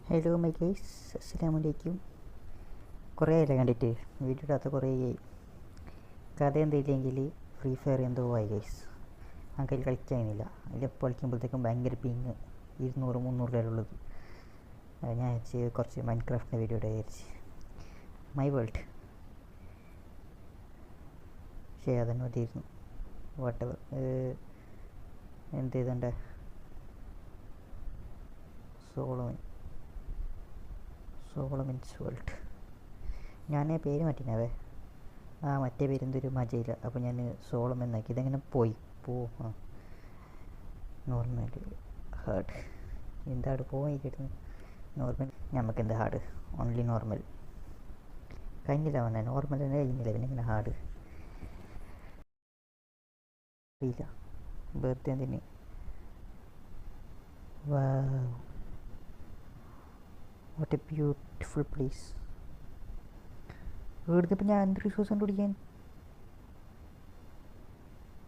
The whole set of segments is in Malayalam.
ഹലോ മൈ ഗൈസ്, അസ്സലാമു അലൈക്കും. കുറേ ആയില്ല കണ്ടിട്ട്, വീഡിയോ ഇടാത്ത കുറേ ആയി. കഥ എന്തെങ്കിലും ഫ്രീ ഫയർ എന്തോ ആയി ഗൈസ്. ആ കയ്യിൽ കളിക്കാനില്ല. അതിലെപ്പോൾ കളിക്കുമ്പോഴത്തേക്കും ഭയങ്കര പിങ് 200-300 ഉള്ളത്. ഞാൻ വെച്ച് കുറച്ച് മൈൻക്രാഫ്റ്റിൻ്റെ വീഡിയോ ഇടാൻ വിചാരിച്ച്. മൈ വേൾഡ് പക്ഷേ അതന്നെ മതിയായിരുന്നു. വാട്ടെവർ എന്ത് ചെയ്തണ്ടേ. Solomon's world. ഞാൻ പേര് മാറ്റിനവേ. മറ്റേ പേര് എന്തൊരു മജയില്ല. അപ്പോൾ ഞാൻ സോളം എന്നാക്കി. ഇതെങ്ങനെ ആ നോർമൽ ഹാർഡ്. എന്താണ് പോയി കിട്ടുന്നത്? നോർമൽ. നമുക്ക് എന്താ ഹാർഡ്? Only normal. കഴിഞ്ഞില്ല വന്നെ. നോർമൽ തന്നെ കഴിഞ്ഞില്ല, പിന്നെ ഇങ്ങനെ ഹാർഡ് ഇല്ല. വെറുതെ എന്തിന്? What A beautiful place. ഇവിടുത്തെ ഇപ്പം ഞാൻ എന്ത് റിസോഴ്സ് കണ്ടുപിടിക്കാൻ?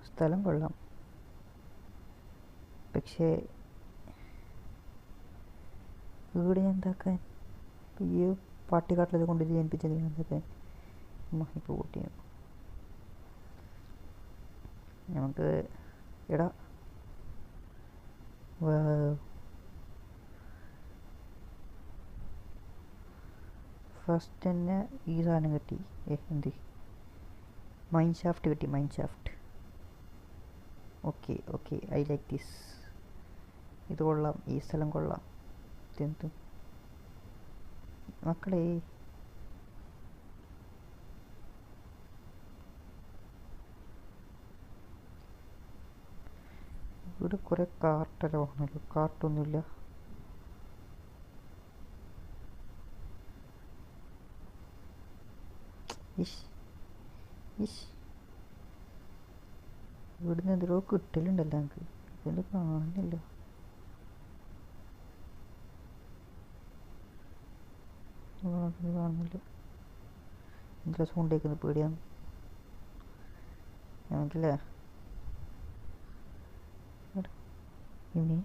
സ്ഥലം കൊള്ളാം, പക്ഷേ വീട് ഞാൻ എന്താക്കാൻ? ഈ പാട്ടിക്കാട്ടിലത് കൊണ്ട് ജനിപ്പിച്ചത് ഞാൻ എന്താക്കാൻ? ഇപ്പോൾ കൂട്ടി നമുക്ക് എടാ ഫസ്റ്റ് തന്നെ ഈ സാധനം കിട്ടി. എന്ത് മൈൻ ഷാഫ്റ്റ് കിട്ടി. Mine shaft. Okay I like this. ഇത് കൊള്ളാം, ഈ സ്ഥലം കൊള്ളാം. ഇതെന്തും മക്കളെ, ഇവിടെ കുറേ കാർട്ടെല്ലാം ആണല്ലോ. കാർട്ടൊന്നുമില്ല. ഇവിടുന്ന് എന്തെല്ലോ കിട്ടലുണ്ടല്ലോ എനിക്ക്. ഇതെന്ത് കാണുന്നില്ല. കാണുന്നില്ല. എന്തെല്ലാം സൗണ്ട് കേൾക്കുന്നത്? പേടിയാണ് നമുക്കില്ലേ. ഇനി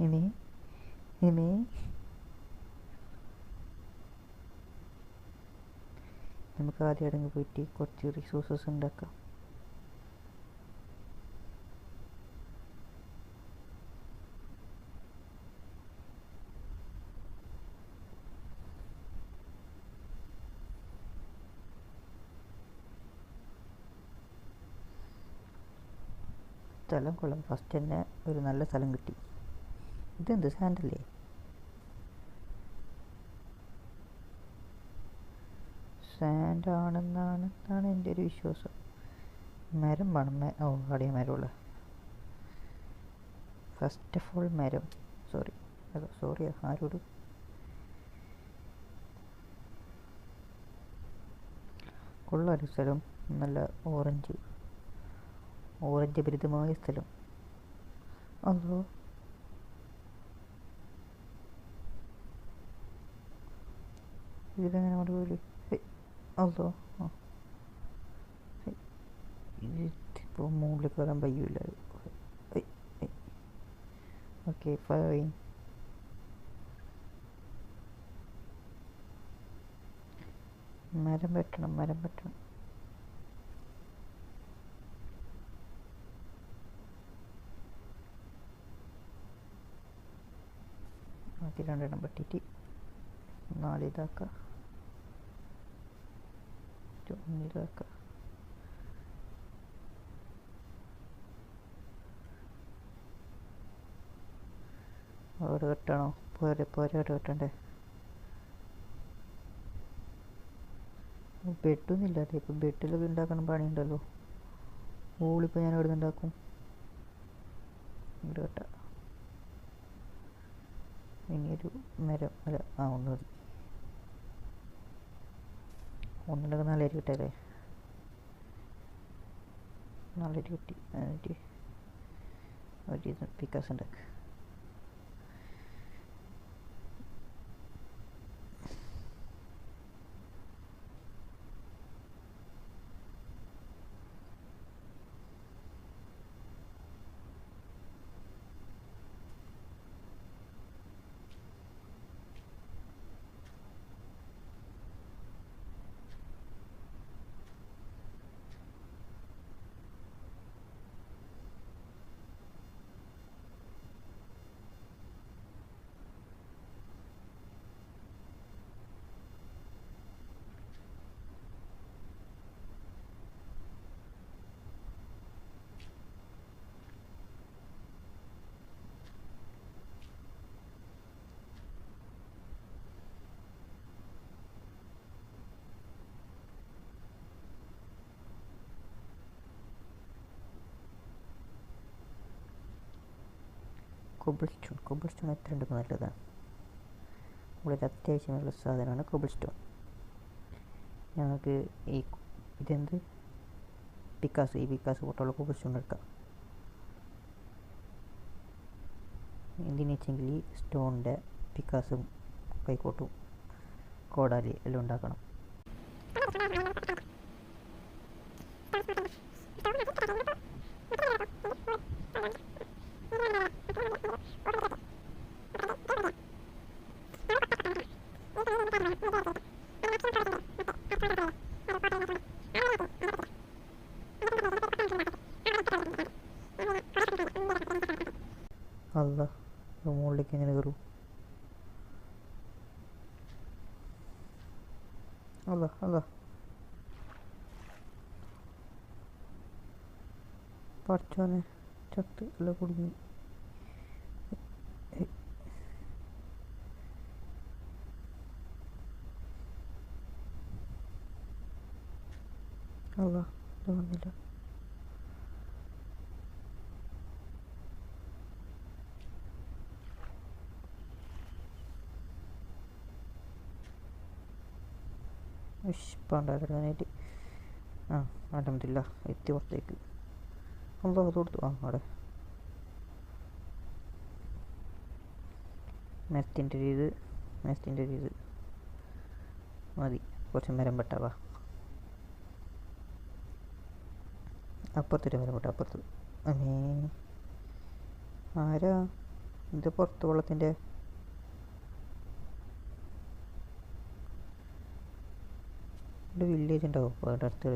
ഇനി ഇനി നമുക്ക് ആദ്യം അടങ്ങി പോയിട്ട് കുറച്ച് റിസോഴ്സസ് ഉണ്ടാക്കാം. സ്ഥലം കൊള്ളാം. ഫസ്റ്റ് തന്നെ ഒരു നല്ല സ്ഥലം കിട്ടി. ഇതെന്ത് സാൻഡല്ലേ? സാൻഡ് ആണെന്നാണ് എൻ്റെ ഒരു വിശ്വാസം. മരം വേണം. അടിയ മരമുള്ള. ഫസ്റ്റ് ഓഫ് ഓൾ മരം. സോറി ആരോട്? കൊള്ളാം സ്ഥലം. നല്ല ഓറഞ്ച് ഭരിതമായ സ്ഥലം. അതോ ഇതെങ്ങനെ പോലെ? അതോ ഇതിപ്പോൾ മുകളിൽ കയറാൻ കഴിയില്ല. Okay fine. മരം വെട്ടണം. ആദ്യം 2 വെട്ടിയിട്ട് 4 ഇതാക്കാം. 1 ഇതാക്കാം. അവിടെ കെട്ടണോ? പോരെ അവിടെ കെട്ടണ്ടേ? ബെഡൊന്നുമില്ല. അതെ, ഇപ്പം ബെഡിലൊക്കെ ഉണ്ടാക്കണം പണിയുണ്ടല്ലോ. ഊളിപ്പോൾ ഞാൻ എവിടെ നിന്ന് ഉണ്ടാക്കും? ഇവിടെ കെട്ടാം. ഇനിയൊരു മരം ഒന്ന് മതി. ഒന്നുണ്ടെങ്കിൽ 4 അരി കിട്ടല്ലേ? 4 അരി കിട്ടി. എന്നിട്ട് ഒരു പിക്കാസ് ഉണ്ടാക്കുക. കോബിൾ സ്റ്റോൺ എത്ര ഉണ്ടെങ്കിൽ നല്ലതാണ്. വളരെ അത്യാവശ്യമുള്ള സാധനമാണ് കോബിൾ സ്റ്റോൺ. ഞങ്ങൾക്ക് ഇതെന്ത് പിക്കാസ്, ഈ പിക്കാസ് പോട്ടുള്ള കോബിൾ സ്റ്റോൺ എടുക്കാം. എന്തിനു വെച്ചെങ്കിൽ ഈ സ്റ്റോണിൻ്റെ പിക്കാസും കൈക്കോട്ടും കോടാലി എല്ലാം ഉണ്ടാക്കണം. അല്ല, മുകളിലേക്ക് എങ്ങനെ കയറും? അല്ല അല്ല, പഠിച്ചോനെ ചത്ത് എല്ലാം കുടുങ്ങി. അല്ല, ഇത് വന്നില്ല. പണ്ടായിട്ട് ആ അലഹംദില്ല എത്തി പുറത്തേക്ക്. അല്ലോ അത് കൊടുത്തു. അവിടെ മരത്തിൻ്റെ ഒരു ഇത് മതി. കുറച്ച് മരം പെട്ടാവാ. അപ്പുറത്തൊരു മരം പെട്ട അപ്പുറത്ത്. അമ്മേ ആരാ ഇത്? പുറത്ത് വെള്ളത്തിൻ്റെ വില്ലേജ് ഉണ്ടാവും അവിടെ അടുത്ത്.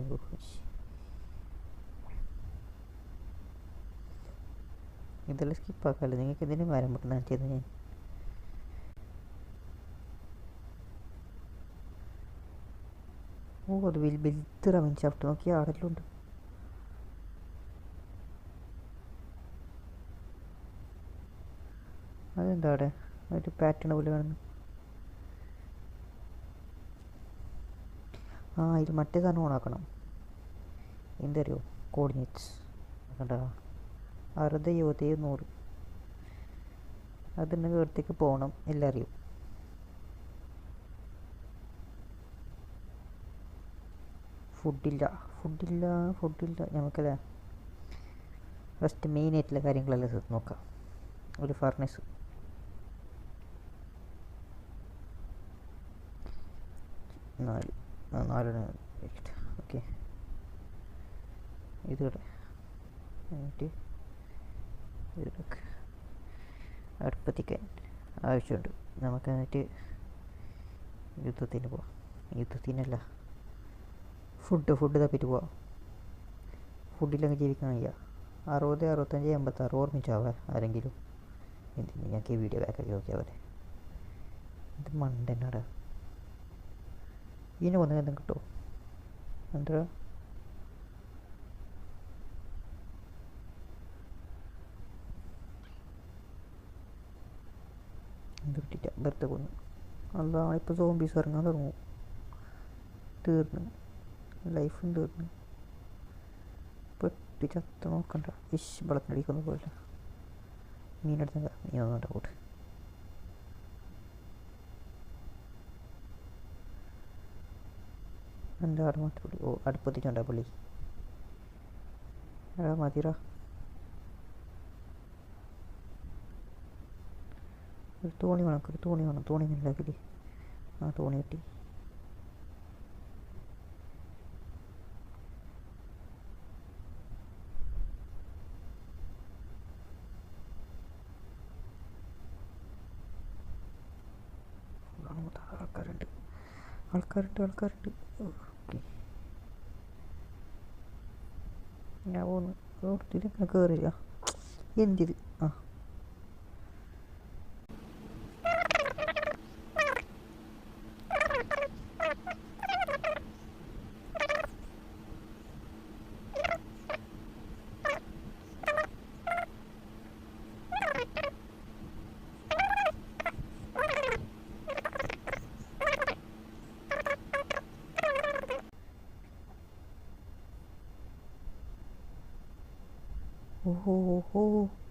ഇതെല്ലാം സ്കിപ്പാക്കാമല്ലോ. നിങ്ങൾക്ക് എന്തിനും മരം പൊട്ടുന്ന ചെയ്ത് ഞാൻ. ഓ അത് വലുത് റവൻ ഷാഫ്റ്റ് നോക്കി ആടെല്ലാം ഉണ്ട്. അതെന്താ അവിടെ ഒരു പാറ്റേൺ പോലെ കാണുന്നു? ആ ഇത് മറ്റേ സാധനം ഓണാക്കണം. എന്തറിയോ കോർഡിനേറ്റ്സ് കണ്ട 60 70 100 അതിൻ്റെ അടുത്തേക്ക് പോകണം. എല്ലാം അറിയും. ഫുഡില്ല നമുക്കല്ലേ ഫസ്റ്റ് മെയിനായിട്ടുള്ള കാര്യങ്ങളെല്ലാം നോക്കാം. ഒരു ഫർണസ്, നാലെണ്ണം വെച്ചിട്ട് ഓക്കെ. ഇതിവിടെ എന്നിട്ട് ഇതിലൊക്കെ അടുപ്പത്തിക്കാൻ ആവശ്യമുണ്ട് നമുക്ക്. എന്നിട്ട് യുദ്ധത്തിന് പോവാം. യുദ്ധത്തിനല്ല, ഫുഡ് തപ്പിയിട്ട് പോവാം. ഫുഡിലങ്ങ് ജീവിക്കാൻ വയ്യ. 60 65 86 ഓർമ്മിച്ചാവേ ആരെങ്കിലും. എന്തിന് ഞങ്ങൾക്ക് ഈ വീഡിയോ ബാക്കാക്കി നോക്കിയാൽ പോലെ. ഇത് മണ്ടനാടാ. ഇതിനെ വന്ന് എന്തും കിട്ടുമോ? എന്താ എന്ത് കിട്ടിയില്ല, വെറുതെ കൊന്നു. അല്ല ഇപ്പോൾ സോംബീസ് ഇറങ്ങാൻ തുടങ്ങും. തീർന്നു, ലൈഫും തീർന്നു. പെട്ടി ചത്ത് നോക്കണ്ട. വെള്ളത്തിനടിക്കൊന്നും പോയില്ല. മീനെടുത്ത മീനൊന്നും ഉണ്ടാവൂട്ട്. എൻ്റെ ആടെ മാത്രം. ഓ അടുപ്പത്തിട്ടുണ്ടാ പുള്ളി. എടാ മതിരാ. ഒരു തോണി വേണം. തോണി ഉണ്ടാക്കില്ലേ? ആ തോണി കിട്ടി. ആൾക്കാരുണ്ട്. ഓക്കെ ഞാൻ പോകുന്നു. ഇതിലങ്ങനെ കയറില്ല. എന്തിത്? ആ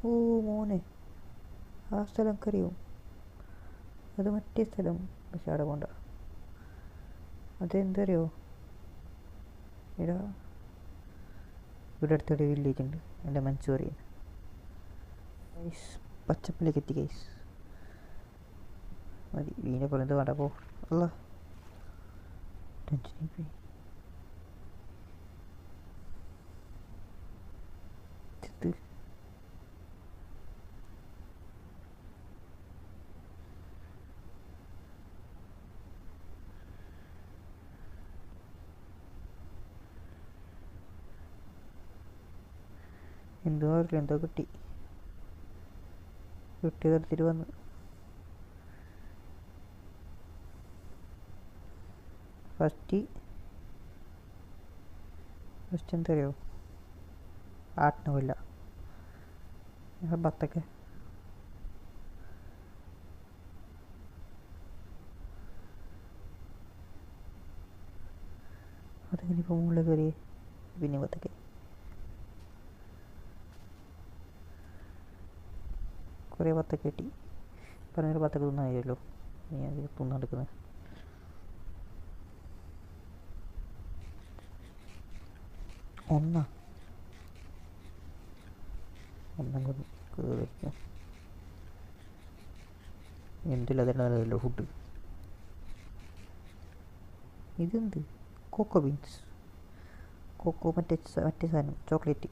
ഓ മോനെ ആ സ്ഥലം അറിയും. അത് മറ്റേ സ്ഥലം, പക്ഷെ അവിടെ പോണ്ട. അതെന്തറിയോ, ഇവിടെ അടുത്തൊരു വില്ലേജ് ഉണ്ട്, എൻ്റെ മനസ്സ് പറയുന്നത്. ഗൈസ് പച്ചപ്പിലേക്ക് എത്തി ഗൈസ്. മതി വീണെ പോലെ എന്ത് വേണ്ട പോ. അല്ല ടെൻഷനായി പോയി. എന്തോ അറിയില്ല, എന്തോ കിട്ടിയതെടുത്തിട്ട് വന്ന്. ഫസ്റ്റ് എന്തറിയോ, ആട്ടണമില്ല ബത്തൊക്കെ. അതെങ്ങനെ ഇപ്പോൾ മുകളിൽ കയറി പിന്നെ ബത്തൊക്കെ. കുറേ ബത്തൊക്കെ കിട്ടി. പറഞ്ഞൊരു ബത്തൊക്കെ തിന്നാമല്ലോ, നീ അത് തിന്നെടുക്കുന്നത്. ഒന്നും കയറിക്കും. എന്തില്ലതല്ലോ ഫുഡ്. ഇതെന്ത് കോക്കോ ബീൻസ്, കോക്കോ മറ്റേ സാധനം ചോക്ലേറ്റ്.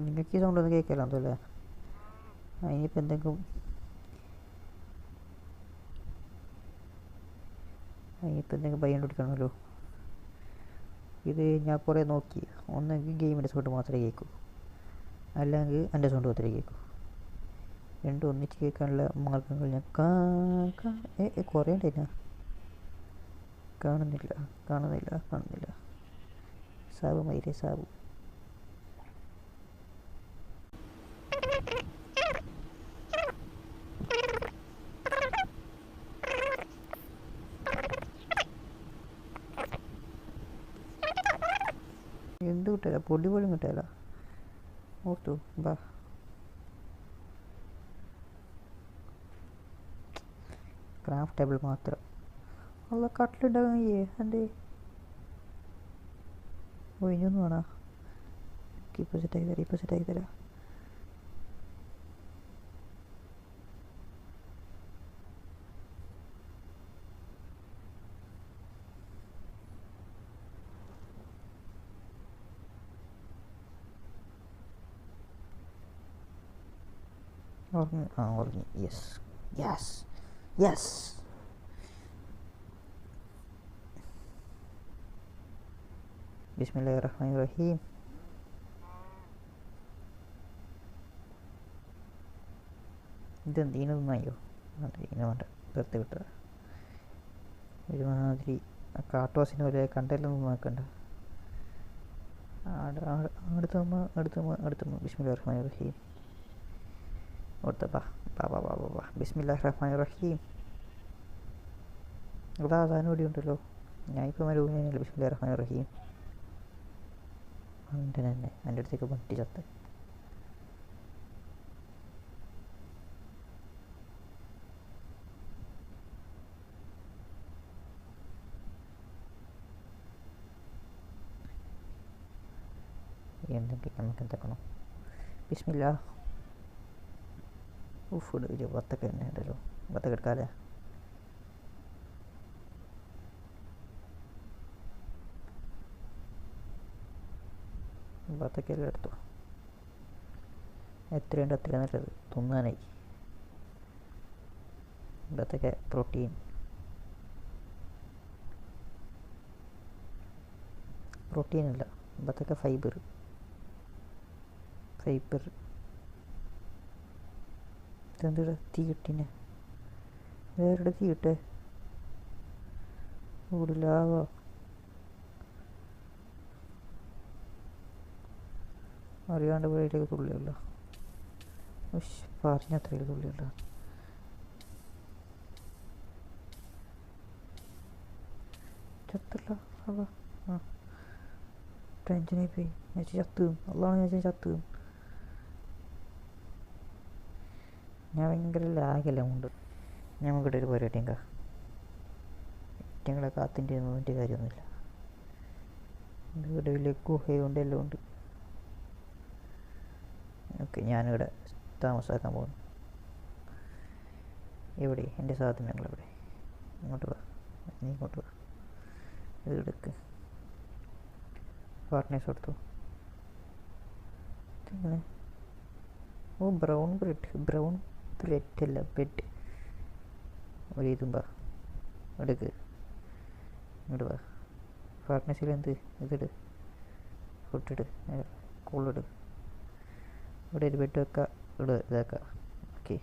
നിങ്ങൾക്ക് ഈ സൗണ്ട് ഒന്നും കേൾക്കാമല്ലോ എന്തല്ലേ. അതിനിപ്പോൾ എന്തെങ്കിലും ഭയം കൊടുക്കണമല്ലോ. ഇത് ഞാൻ കുറേ നോക്കി, ഒന്നെങ്കിൽ ഗെയിമിൻ്റെ സൗണ്ട് മാത്രമേ കേൾക്കൂ, അല്ലെങ്കിൽ എൻ്റെ സൗണ്ട് മാത്രമേ കേൾക്കൂ. രണ്ടും ഒന്നിച്ച് കേൾക്കാനുള്ള മാർഗങ്ങൾ ഞാൻ കുറേ ഉണ്ടായില്ല. കാണുന്നില്ല. സാബു മൈരേ സാബു. എന്ത് കിട്ടില്ല, പൊടി പോലും കിട്ടില്ല. ഓർത്തു ബാ. ക്രാഫ്റ്റ് ടേബിൾ മാത്രം. അല്ല കട്ടിലുണ്ടാകാൻ എന്തേ ഒഴിഞ്ഞൊന്നും വേണോ? ഇപ്പോൾ സെറ്റാക്കി തരാം. ഉറങ്ങി. യെസ്. ബിസ്മില്ലാഹിർറഹ്മാനിർറഹീം. ഇതെന്ത് ഇതിനൊന്നായോ? ഇതിനെ വേണ്ട, വെറുതെ വിട്ടത്. ഒരുമാതിരി കാട്ടുവാസിനെ പോലെ കണ്ടല്ലൊന്നും നോക്കണ്ട. അടുത്തമ്മ ബിസ്മില്ലാഹിർറഹ്മാനിർറഹീം. ബിസ്മില്ലാഹിർറഹ്മാനിർറഹീം. ഇവിടെ സാധനം ഇവിടെ ഉണ്ടല്ലോ. ഞാനിപ്പോൾ മരുഭൂമിയല്ലേ. ബിസ്മില്ലാഹിർറഹ്മാനിർറഹീം. അങ്ങനെ തന്നെ എൻ്റെ അടുത്തേക്ക് പട്ടി ചത്ത്. എന്തെങ്കിലും നമുക്ക് എന്തൊക്കെയാണോ. ബിസ്മില്ലാ. ഫുഡ് ഒരു വത്തൊക്കെ തന്നെ ഉണ്ടല്ലോ. വത്തൊക്കെ എടുക്കാല്ലേ. വത്തൊക്കെല്ലാം എടുത്തു. എത്രയുണ്ട് അത്ര നല്ലത്, തിന്നാനായി. വത്തൊക്കെ പ്രോട്ടീനല്ല, വത്തൊക്കെ ഫൈബർ. ഇതെന്താ തീ കിട്ടീനെ? വേറെ തീ കിട്ടേ കൂടുതലാവോ? അറിയാണ്ട് പോയിലേക്ക് തുള്ളിയല്ല. പറഞ്ഞത്രയിൽ തുള്ളിയല്ല. ചത്തല്ല. ആ ടെൻഷനായി പോയി. ഞാൻ ചത്തു. അള്ളാണ് ഞാൻ ചത്തു. ഞാൻ ഭയങ്കര ലാഗെല്ലാം ഉണ്ട്. നമുക്കിവിടെ ഒരു പരിപാടി എങ്കാ ഞങ്ങളെ കാത്തിൻ്റെ ഒന്നിൻ്റെ കാര്യമൊന്നുമില്ല. ഇവിടെ വലിയ ഗുഹയുണ്ട്, എല്ലാം ഉണ്ട്. ഓക്കെ, ഞാനിവിടെ താമസാക്കാൻ പോകുന്നു. എവിടെ എൻ്റെ സാധനങ്ങളെവിടെ? ഇങ്ങോട്ട് വാ, നീ ഇങ്ങോട്ട് വാ. ഇത് എടുക്ക്. പാർട്ട്നേഴ്സ് കൊടുത്തു. ഇങ്ങനെ ഓ ബ്രൗൺ ബ്രെഡ് അല്ല ബെഡ്. ഒരു ഇതും വാ എടുക്ക്. ഇങ്ങോട്ട് വാ. പാർട്ട്നേഴ്സിൽ എന്ത് ഇതിട്, ഫുഡിട്, കൂളിട്. ഇവിടെ ഒരു ബെഡ് വെക്കാം, ഇവിടെ ഇതാക്കാം. ഓക്കെ,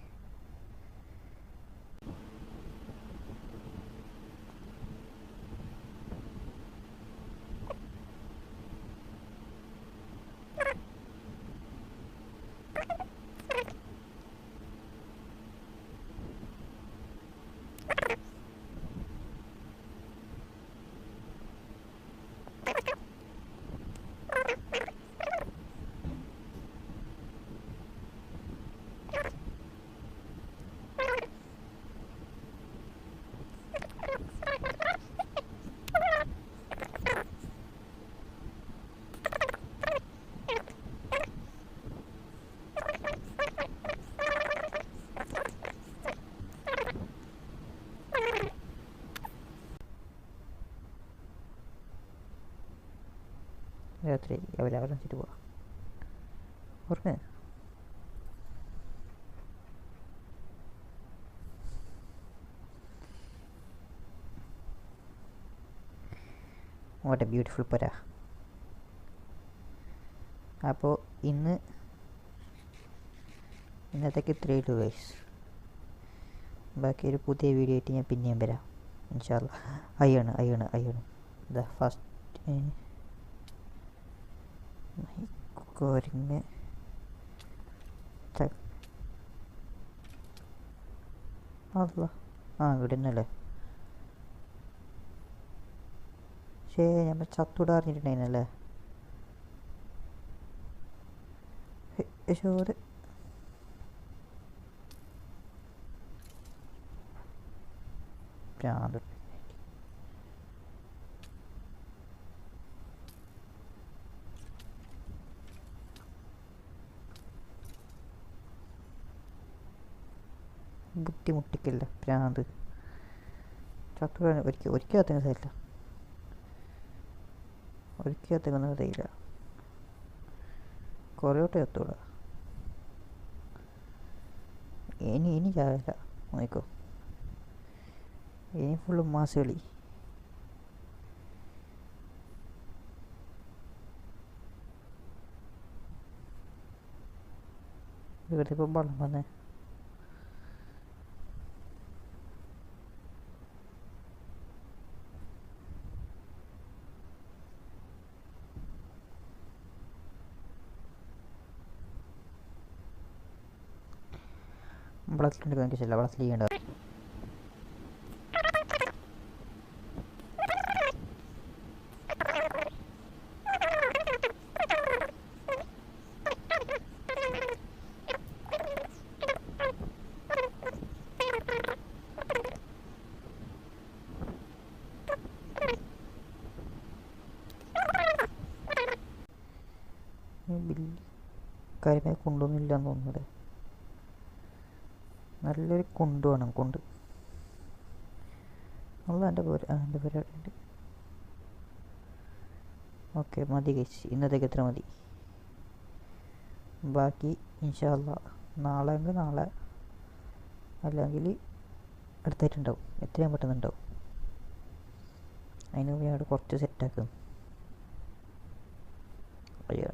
രാത്രി അവരവരെ വെച്ചിട്ട് പോവാം. ഉറങ്ങ്. വാട്ട് എ ബ്യൂട്ടിഫുൾ പുര. അപ്പോൾ ഇന്നത്തേക്ക് ഇത്രയേ ഉള്ളൂ ഗൈസ്. ബാക്കി ഒരു പുതിയ വീഡിയോ ആയിട്ട് ഞാൻ പിന്നെയും വരാം ഇൻഷാ അല്ലാ. അയ്യാണ് ദ ഫസ്റ്റ് കുരങ്ങ് അല്ല ഇവിടെ നിന്നല്ലേ. ശരി, ഞാൻ ചത്തൂടെ അറിഞ്ഞിട്ടുണ്ടായിരുന്നല്ലേ. ഷോറ് പ്രാന്ത്. ബുദ്ധിമുട്ടിക്കില്ല പ്രാന്ത്. ചത്തുകൂടാൻ ഒരിക്കൽ അത്തങ്ങ തരില്ല, ഒരിക്കൽ അത്തങ്ങൊന്നും തരില്ല. കുറേയോട്ട് ചത്തൂടാ. ഇനി ചാവില്ല, നോക്കോ. ഇനി ഫുള്ള് മാസ് കളി. ഇവിടെ ഇപ്പം വെള്ളം വന്നേ. വെള്ളത്തിലെടുക്കാൻ എനിക്കില്ല, വെള്ളത്തിൽ ചെയ്യേണ്ട. കാര്യമായി കൊണ്ടൊന്നുമില്ല എന്ന് തോന്നുന്നത്. നല്ലൊരു കൊണ്ട് വേണം, കൊണ്ട്. ഉള്ള എൻ്റെ പരിപാടി ഉണ്ട്. ഓക്കെ, മതി കഴിച്ച് ഇന്നത്തേക്ക് എത്ര മതി. ബാക്കി ഇൻഷാ അല്ലാ നാളെ എങ്കിൽ നാളെ, അല്ലെങ്കിൽ അടുത്തായിട്ടുണ്ടാവും. എത്രയും പെട്ടെന്നുണ്ടാവും. അതിന് മുമ്പ് ഞാൻ കുറച്ച് സെറ്റാക്കും. അയ്യോ,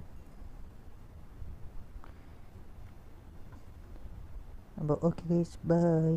അപ്പോൾ ഓക്കെ ഗൈസ്, ബൈ.